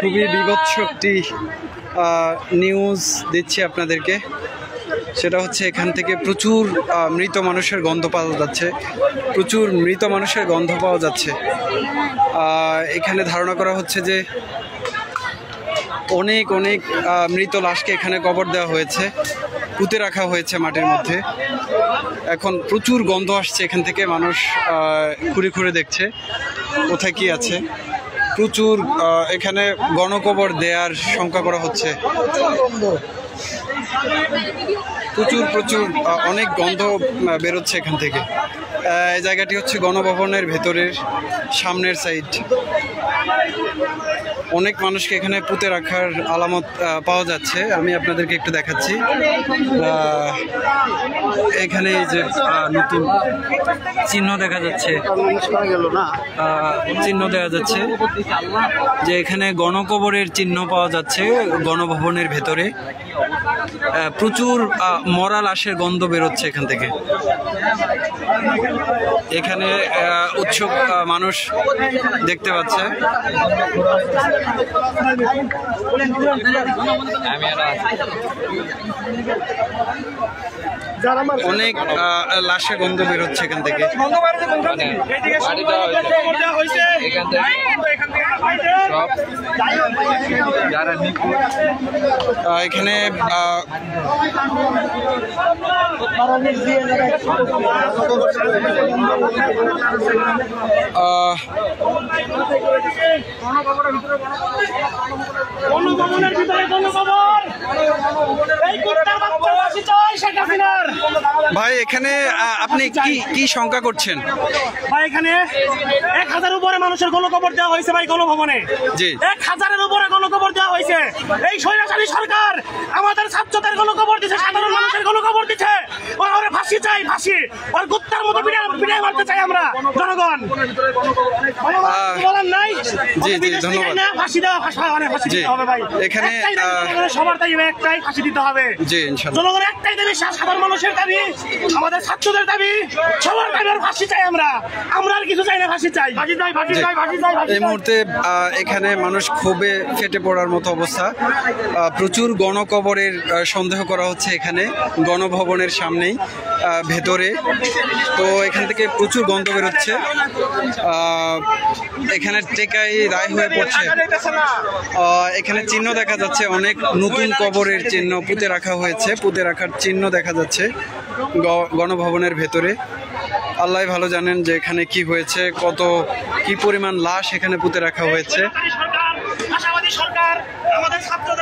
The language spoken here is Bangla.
খুবই বিভৎস একটি নিউজ দিচ্ছি আপনাদেরকে। সেটা হচ্ছে এখান থেকে প্রচুর মৃত মানুষের গন্ধ পাওয়া যাচ্ছে, প্রচুর মৃত মানুষের গন্ধ পাওয়া যাচ্ছে। এখানে ধারণা করা হচ্ছে যে অনেক অনেক মৃত লাশকে এখানে কবর দেওয়া হয়েছে, পুঁতে রাখা হয়েছে মাটির মধ্যে। এখন প্রচুর গন্ধ আসছে এখান থেকে, মানুষ ঘুরে ঘুরে দেখছে কোথায় কি আছে। প্রচুর এখানে গণকবর দেওয়ার শঙ্কা করা হচ্ছে। প্রচুর প্রচুর অনেক গন্ধ বেরোচ্ছে এখান থেকে। এই জায়গাটি হচ্ছে গণভবনের ভেতরের সামনের সাইড। অনেক মানুষকে এখানে পুঁতে রাখার আলামত পাওয়া যাচ্ছে। আমি আপনাদেরকে একটু দেখাচ্ছি। এখানে এই যে নতুন চিহ্ন দেখা যাচ্ছে, চিহ্ন দেখা যাচ্ছে যে এখানে গণকবরের চিহ্ন পাওয়া যাচ্ছে গণভবনের ভেতরে। প্রচুর মরা লাশের গন্ধ বেরোচ্ছে এখান থেকে। এখানে উৎসুক মানুষ দেখতে পাচ্ছে। অনেক লাশের গন্ধ বেরোচ্ছে এখান থেকে। এখানে ভাই এখানে আপনি কি শঙ্কা করছেন? ভাই এখানে 1000 উপরে মানুষের গণকবর দেওয়া হয়েছে ভাই গণভবনে। জি, 1000-এর উপরে গণকবর দেওয়া হয়েছে। এই স্বৈরাচারী সরকার আমাদের ছাত্রদের গণকবর দিচ্ছে, সাধারণ মানুষের গণকবর দিচ্ছে। ওরা ফাঁসি চাই, ফাঁসি। আর কুত্তার মতো বিদায় মারতে চাই আমরা জনগণ। বলার নাই। জি জি, ধন্যবাদ। ফাঁসি দেওয়া, ফাঁসি দিতে হবে ভাই। এখানে সবার দাবি একটাই, ফাঁসি দিতে হবে। জি, ইনশাআল্লাহ। জনগণের একটাই দাবি, সাধারণ মানুষের দাবি, আমাদের ছাত্রদের দাবি, সবার দাবি ফাঁসি চাই। আমরা আর কিছু চাই না, ফাঁসি চাই, ফাঁসি চাই, ফাঁসি চাই, ফাঁসি চাই। এই মুহূর্তে এখানে মানুষ ক্ষোভে ফেটে পড়ার মতো অবস্থা। প্রচুর গণকবরের সন্দেহ করা হচ্ছে এখানে গণভবনের সামনেই ভেতরে। তো এখান থেকে প্রচুর গন্ধ বেরোচ্ছে। এখানে টেকাই রায় হয়ে পড়ছে। এখানে চিহ্ন দেখা যাচ্ছে, অনেক নতুন কবরের চিহ্ন পুঁতে রাখা হয়েছে, পুঁতে রাখার চিহ্ন দেখা যাচ্ছে গণভবনের ভেতরে। আল্লাহ ভালো জানেন যে এখানে কি হয়েছে, কি পরিমাণ লাশ এখানে পুঁতে রাখা হয়েছে। আশাবাদী সরকার আমাদের ছাত্রদের